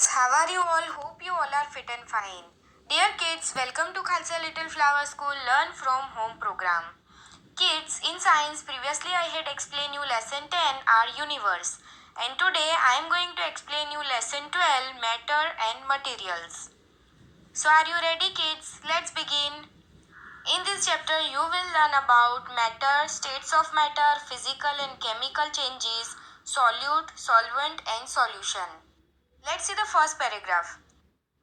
kids, how are you all? Hope you all are fit and fine. Dear kids, welcome to Khalsa Little Flower School Learn from Home program. Kids, in science previously I had explained you lesson 10 our universe, and today I am going to explain you lesson 12 matter and materials. So are you ready kids? Let's begin. In this chapter you will learn about matter, states of matter, physical and chemical changes, solute, solvent and solution. Let's see the first paragraph.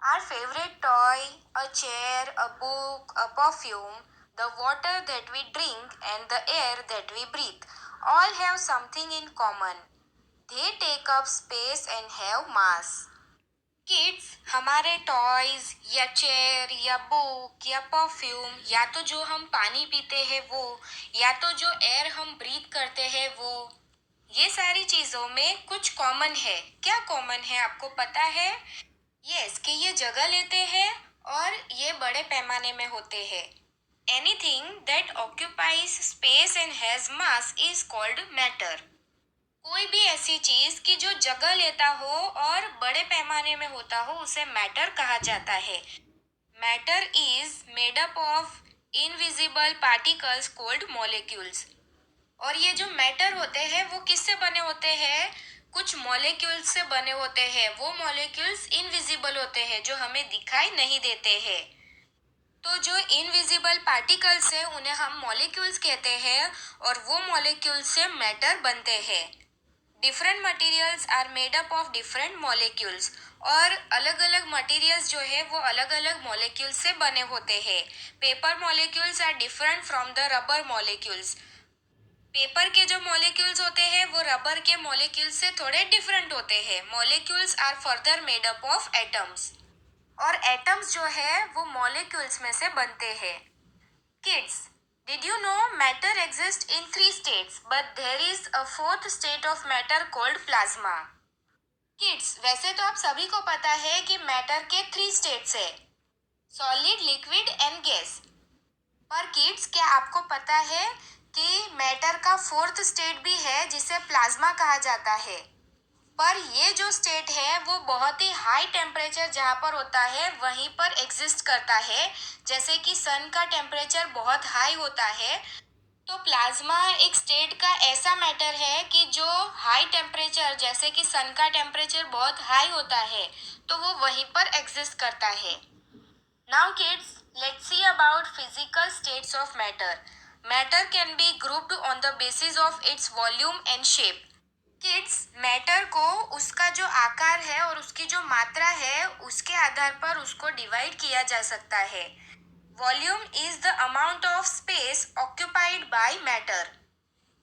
Our favorite toy, a chair, a book, a perfume, the water that we drink and the air that we breathe all have something in common. They take up space and have mass. Kids, हमारे toys या chair या book या perfume या तो जो हम पानी पीते हैं वो या तो जो एयर हम ब्रीथ करते हैं वो, ये सारी चीजों में कुछ कॉमन है. क्या कॉमन है आपको पता है? यस, कि ये जगह लेते हैं और ये बड़े पैमाने में होते हैं. Anything that occupies space and has mass is called matter. कोई भी ऐसी चीज कि जो जगह लेता हो और बड़े पैमाने में होता हो उसे मैटर कहा जाता है. Matter is made up of invisible particles called molecules. और ये जो मैटर होते हैं वो किससे बने होते हैं? कुछ मॉलिक्यूल्स से बने होते हैं. वो मॉलिक्यूल्स इनविजिबल होते हैं, जो हमें दिखाई नहीं देते हैं. तो जो इनविजिबल पार्टिकल्स है उन्हें हम मॉलिक्यूल्स कहते हैं और वो मॉलिक्यूल्स से मैटर बनते हैं. Different materials are made up of different molecules. और अलग अलग मटेरियल्स जो है वो अलग अलग मॉलिक्यूल्स से बने होते हैं. Paper molecules are different from the rubber molecules. Paper के जो मॉलिक्यूल्स होते हैं वो रबर के मॉलिक्यूल्स से थोड़े डिफरेंट होते हैं. Molecules are further made up of atoms. और एटम्स जो है वो मॉलिक्यूल्स में से बनते हैं. Kids, did you know matter exists in 3 states but there is a 4th state of matter called plasma. Kids, वैसे तो आप सभी को पता है कि मैटर के 3 स्टेट्स है, सॉलिड, लिक्विड एंड गैस. पर किड्स, क्या आपको पता है कि मैटर का 4th स्टेट भी है जिसे प्लाज्मा कहा जाता है. पर ये जो स्टेट है वो बहुत ही हाई टेम्परेचर जहाँ पर होता है वहीं पर एग्जिस्ट करता है. जैसे कि सन का टेम्परेचर बहुत हाई होता है, तो प्लाज्मा एक स्टेट का ऐसा मैटर है कि जो हाई टेम्परेचर, जैसे कि सन का टेम्परेचर बहुत हाई होता है, तो वो वहीं पर एग्जिस्ट करता है. Now kids, let's see about physical states of matter. Matter can be grouped on the basis of its volume and shape. Kids, matter को उसका जो आकार है और उसकी जो मात्रा है उसके आधार पर उसको डिवाइड किया जा सकता है. Volume is the amount of space occupied by matter.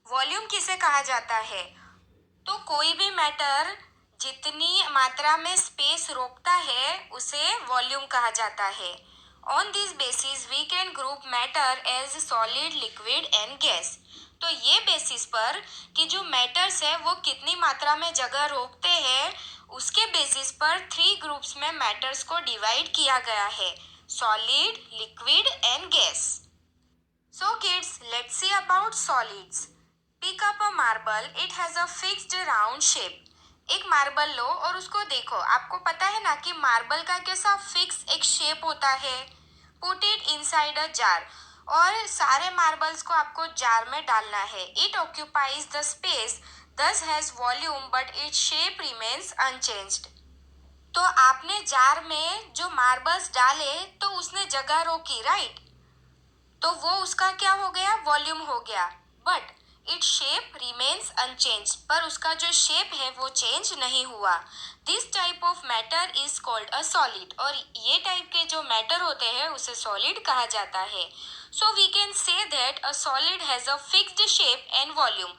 Volume किसे कहा जाता है? तो कोई भी मैटर जितनी मात्रा में स्पेस रोकता है उसे वॉल्यूम कहा जाता है. On this basis we can group matter as solid, liquid and gas. तो ये बेसिस पर कि जो मैटर्स है वो कितनी मात्रा में जगह रोकते हैं, उसके बेसिस पर 3 ग्रुप्स में मैटर्स को डिवाइड किया गया है, solid, liquid and gas. So kids, let's see about solids. Pick up a marble. It has a fixed round shape. एक मार्बल लो और उसको देखो. आपको पता है ना कि मार्बल का कैसा फिक्स एक शेप होता है. Put it inside a jar. और सारे मार्बल्स को आपको जार में डालना है. It occupies the space, thus has volume, but its shape remains unchanged. तो आपने जार में जो मार्बल्स डाले तो उसने जगह रोकी, राइट? तो वो उसका क्या हो गया? वॉल्यूम हो गया. But its shape remains unchanged. पर उसका जो शेप है वो चेंज नहीं हुआ. This type of matter is called a solid. और ये टाइप के जो मैटर होते हैं उसे सॉलिड कहा जाता है. So we can say that a solid has a fixed shape and volume.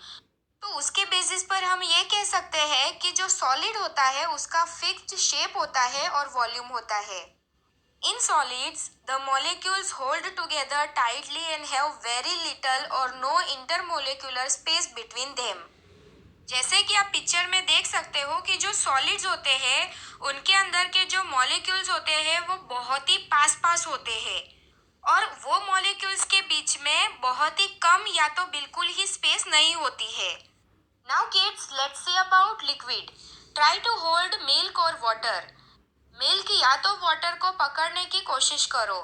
तो उसके बेसिस पर हम ये कह सकते हैं कि जो सॉलिड होता है उसका फिक्स्ड शेप होता है और वॉल्यूम होता है. In solids, the molecules hold together tightly and have very little or no intermolecular space between them. जैसे कि आप पिक्चर में देख सकते हो कि जो सॉलिड्स होते हैं उनके अंदर के जो मॉलिक्यूल्स होते हैं वो बहुत ही पास पास होते हैं और वो मॉलिक्यूल्स के बीच में बहुत ही कम या तो बिल्कुल ही स्पेस नहीं होती है. Now kids, let's see about liquid. Try to hold milk और वाटर. मिल्क या तो वाटर को पकड़ने की कोशिश करो।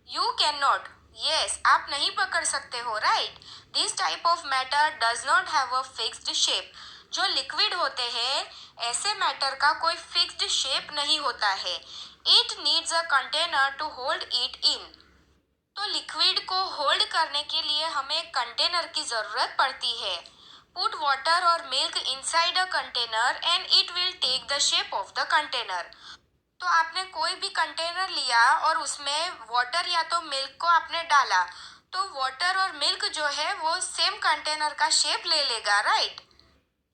यू कैन नॉट, यस, आप नहीं पकड़ सकते हो, right. This type of matter does not have a fixed shape. जो लिक्विड होते हैं, ऐसे मैटर का कोई फिक्स्ड शेप नहीं होता है। It needs a container to hold it in. तो लिक्विड को होल्ड करने के लिए हमें एक कंटेनर की जरूरत पड़ती है। पुट वाटर और milk inside a container and it will take the shape of the container. तो आपने कोई भी कंटेनर लिया और उसमें वाटर या तो मिल्क को आपने डाला, तो वाटर और मिल्क जो है वो सेम कंटेनर का शेप ले लेगा, right.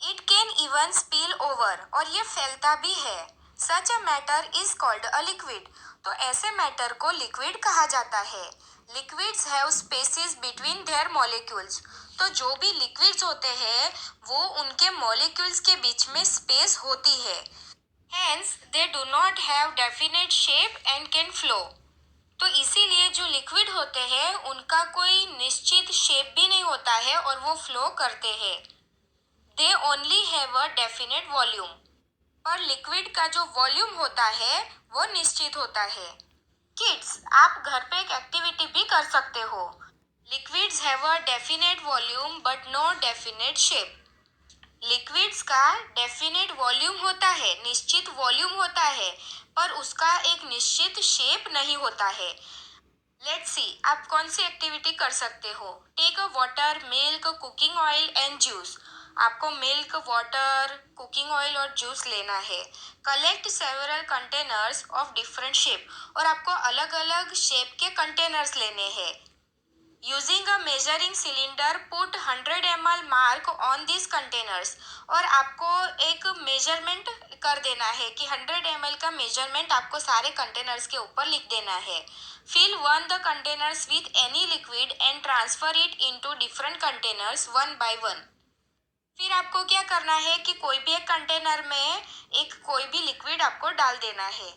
It can even spill over, और ये फैलता भी है। Such a matter is called a liquid. तो ऐसे मैटर को लिक्विड कहा जाता है। Liquids have spaces between their molecules. तो जो भी लिक्विड्स होते हैं वो उनके मॉलिक्यूल्स के बीच में स्पेस होती है। Hence, they do not have definite shape and can flow. तो इसीलिए जो लिक्विड होते हैं उनका कोई निश्चित शेप भी नहीं होता है और वो फ्लो करते हैं। They only have a definite volume. पर लिक्विड का जो वॉल्यूम होता है वो निश्चित होता है। किड्स, आप घर पे एक एक्टिविटी भी कर सकते हो। Liquids have a definite volume but no definite shape. Liquids का डेफिनेट वॉल्यूम होता है, निश्चित वॉल्यूम होता है, पर उसका एक निश्चित शेप नहीं होता है। लेट्स सी, आप कौन सी एक्टिविटी कर सकते हो। Take a water, milk, cooking oil and juice. आपको मिल्क, वाटर, कुकिंग ऑयल और जूस लेना है। Collect several containers of different shape, और आपको अलग अलग शेप के कंटेनर्स लेने हैं। Using a measuring cylinder put 100 ml mark on this containers, और आपको एक मेजरमेंट कर देना है कि 100 ml का मेजरमेंट आपको सारे कंटेनर्स के ऊपर लिख देना है। Fill one the containers with any liquid and transfer it into different containers one by one. फिर आपको क्या करना है कि कोई भी एक कंटेनर में एक कोई भी लिक्विड आपको डाल देना है।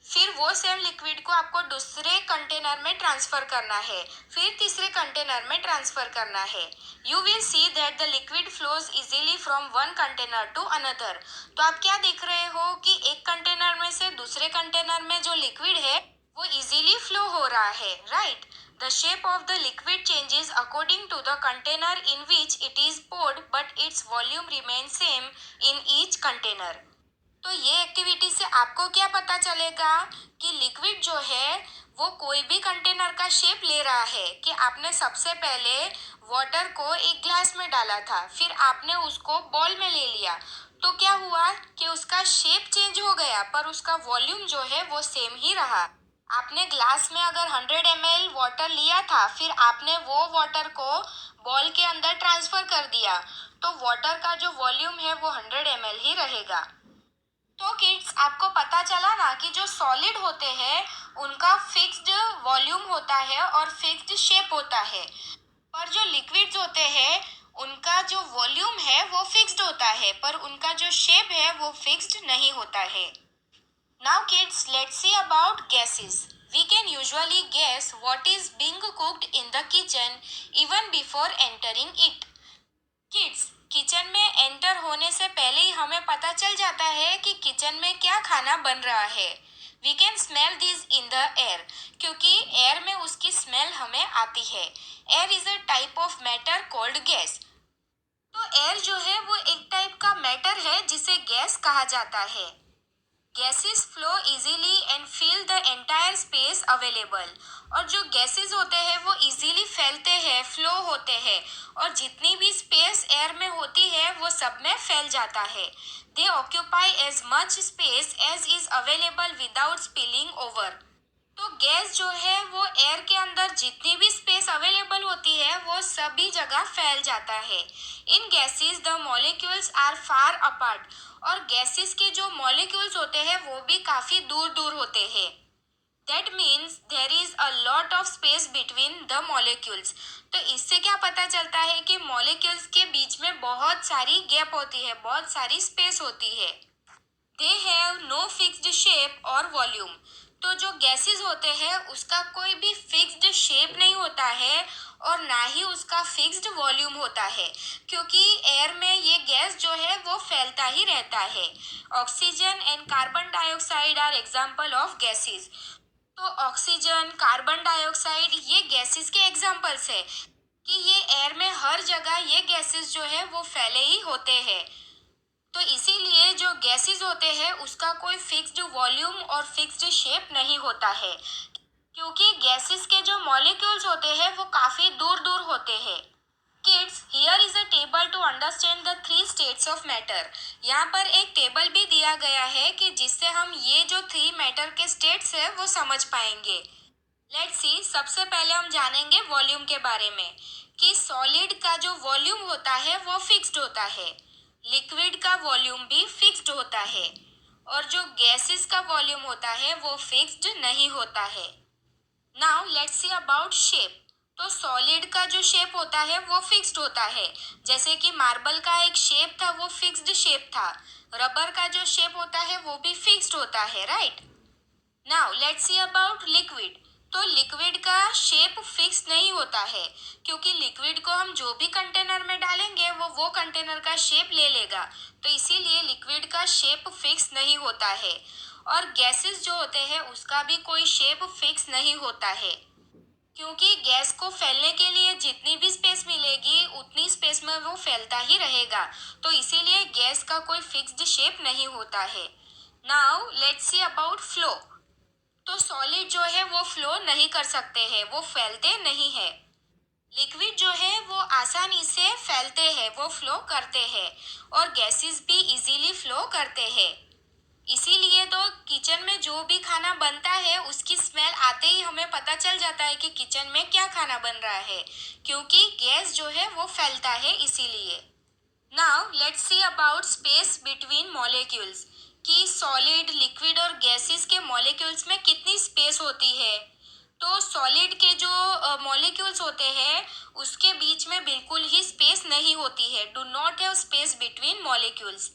फिर वो सेम लिक्विड को आपको दूसरे कंटेनर में ट्रांसफर करना है, फिर तीसरे कंटेनर में ट्रांसफर करना है। You will see that the liquid flows easily from one container to another. तो आप क्या देख रहे हो कि एक कंटेनर में से दूसरे कंटेनर में जो लिक्विड है वो इजीली फ्लो हो रहा है, right. The shape of the liquid changes according to the container in which it is poured, but its volume remain same in each container. तो ये एक्टिविटी से आपको क्या पता चलेगा कि लिक्विड जो है वो कोई भी कंटेनर का शेप ले रहा है। कि आपने सबसे पहले वाटर को एक ग्लास में डाला था, फिर आपने उसको बॉल में ले लिया, तो क्या हुआ कि उसका शेप चेंज हो गया पर उसका वॉल्यूम जो है वो सेम ही रहा। आपने ग्लास में अगर 100 ml वाटर लिया था, फिर आपने वो वाटर को बॉल के अंदर ट्रांसफर कर दिया, तो वाटर का जो वॉल्यूम है वो 100 ml ही रहेगा। तो किड्स, आपको पता चला ना कि जो सॉलिड होते हैं उनका फिक्स्ड वॉल्यूम होता है और फिक्स्ड शेप होता है, पर जो लिक्विड्स होते हैं उनका जो वॉल्यूम है वो फिक्स्ड होता है पर उनका जो शेप है वो फिक्स्ड नहीं होता है। Now kids, let's see about gases. We can usually guess what is being cooked in the kitchen even before entering it. Kids, kitchen में एंटर होने से पहले ही हमें पता चल जाता है कि किचन में क्या खाना बन रहा है। We can smell this in the air, क्योंकि एयर में उसकी स्मेल हमें आती है। Air is a type of matter called gas. तो एयर जो है वो एक टाइप का मैटर है जिसे गैस कहा जाता है। Gases flow easily and fill the entire space available, और जो गैसेस होते हैं वो इजीली फैलते हैं, फ्लो होते हैं, और जितनी भी स्पेस एयर में होती है वो सब में फैल जाता है। They occupy as much space as is available without spilling over. तो गैस जो है वो एयर के अंदर जितनी भी स्पेस अवेलेबल होती है वो सभी जगह फैल जाता है। In gases the molecules are far apart, और गैसेस के जो मॉलिक्यूल्स होते हैं वो भी काफी दूर दूर होते हैं। That means there is a lot of space between the molecules. तो इससे क्या पता चलता है कि मॉलिक्यूल्स के बीच में बहुत सारी गैप होती है, बहुत सारी स्पेस होती है। They have no fixed shape और वॉल्यूम। तो जो गैसेस होते हैं उसका कोई भी फिक्स्ड शेप नहीं होता है और ना ही उसका फिक्स्ड वॉल्यूम होता है, क्योंकि एयर में ये गैस जो है वो फैलता ही रहता है। Oxygen and carbon dioxide are example of gases. तो ऑक्सीजन, कार्बन डाइऑक्साइड ये गैसेस के एग्जाम्पल्स है कि ये एयर में हर जगह ये गैसेस जो है वो फैले ही होते हैं। तो इसीलिए जो गैसेस होते हैं उसका कोई फिक्स्ड वॉल्यूम और फिक्स्ड शेप नहीं होता है, क्योंकि गैसेस के जो मॉलिक्यूल्स होते हैं वो काफी दूर दूर होते हैं। Kids, here is a table to understand the three states of matter. यहाँ पर एक टेबल भी दिया गया है कि जिससे हम ये जो थ्री मैटर के स्टेट्स है वो समझ पाएंगे। लेट्स सी, सबसे पहले हम जानेंगे वॉल्यूम के बारे में कि सॉलिड का जो वॉल्यूम होता है वो फिक्स्ड होता है, लिक्विड का वॉल्यूम भी फिक्स्ड होता है, और जो गैसेस का वॉल्यूम होता है वो फिक्स्ड नहीं होता है। Now let's see about shape. तो सॉलिड का जो शेप होता है वो फिक्स्ड होता है, जैसे कि मार्बल का एक शेप था वो फिक्स्ड शेप था। रबर का जो शेप होता है वो भी फिक्स्ड होता है, right. Now let's see about liquid. तो लिक्विड का शेप फिक्स नहीं होता है, क्योंकि लिक्विड को हम जो भी कंटेनर में डालेंगे वो कंटेनर का शेप ले लेगा। तो इसीलिए लिक्विड का शेप फिक्स नहीं होता है। और गैसेस जो होते हैं उसका भी कोई शेप फिक्स नहीं होता है, क्योंकि गैस को फैलने के लिए जितनी भी स्पेस मिलेगी उतनी स्पेस में वो फैलता ही रहेगा। तो इसीलिए गैस का कोई फिक्स्ड शेप नहीं होता है। Now let's see about flow. तो सॉलिड जो है वो फ्लो नहीं कर सकते हैं, वो फैलते नहीं है। लिक्विड जो है वो आसानी से फैलते हैं, वो फ्लो करते हैं, और गैसेस भी इजीली फ्लो करते हैं। इसीलिए तो किचन में जो भी खाना बनता है उसकी स्मेल आते ही हमें पता चल जाता है कि किचन में क्या खाना बन रहा है, क्योंकि गैस जो है वो फैलता है इसीलिए। Now let's see about space between molecules कि सॉलिड, लिक्विड और गैसेस के मॉलिक्यूल्स में कितनी स्पेस होती है। तो सॉलिड के जो मॉलिक्यूल्स होते हैं उसके बीच में बिल्कुल ही स्पेस नहीं होती है, do not have space between molecules.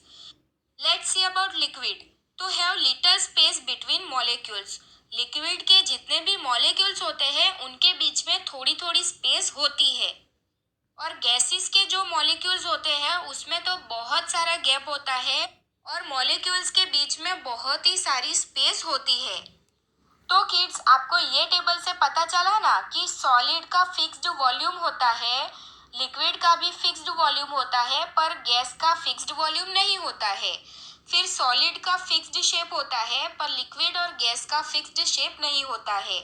Let's see about liquid. तो have little space between molecules. Liquid के जितने भी मॉलिक्यूल्स होते हैं उनके बीच में थोड़ी थोड़ी स्पेस होती है, और गैसेस के जो मॉलिक्यूल्स होते हैं उसमें तो बहुत सारा गैप होता है, और मॉलिक्यूल्स के बीच में बहुत ही सारी स्पेस होती है। तो किड्स, आपको ये टेबल से पता चला ना कि सॉलिड का फिक्स्ड वॉल्यूम होता है, लिक्विड का भी फिक्स्ड वॉल्यूम होता है, पर गैस का फिक्स्ड वॉल्यूम नहीं होता है। फिर सॉलिड का फिक्स्ड शेप होता है, पर लिक्विड और गैस का फिक्स्ड शेप नहीं होता है।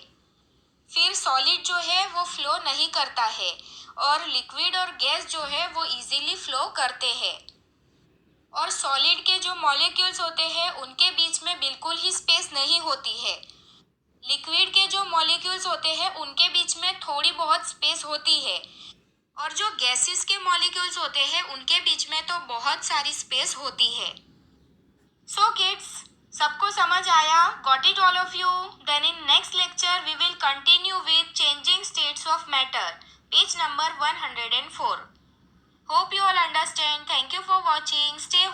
फिर सॉलिड जो है वो फ्लो नहीं करता है, और लिक्विड और गैस जो है वो इजीली फ्लो करते हैं। और सॉलिड के जो मॉलिक्यूल्स होते हैं उनके बीच में बिल्कुल ही स्पेस नहीं होती है। लिक्विड के जो मॉलिक्यूल्स होते हैं उनके बीच में थोड़ी बहुत स्पेस होती है, और जो गैसेस के मॉलिक्यूल्स होते हैं उनके बीच में तो बहुत सारी स्पेस होती है। सो किड्स, सबको समझ आया? Got it all of you? Then in next lecture we will continue with changing states of matter, page number 104. Hope you all understand. Thank you for watching. Stay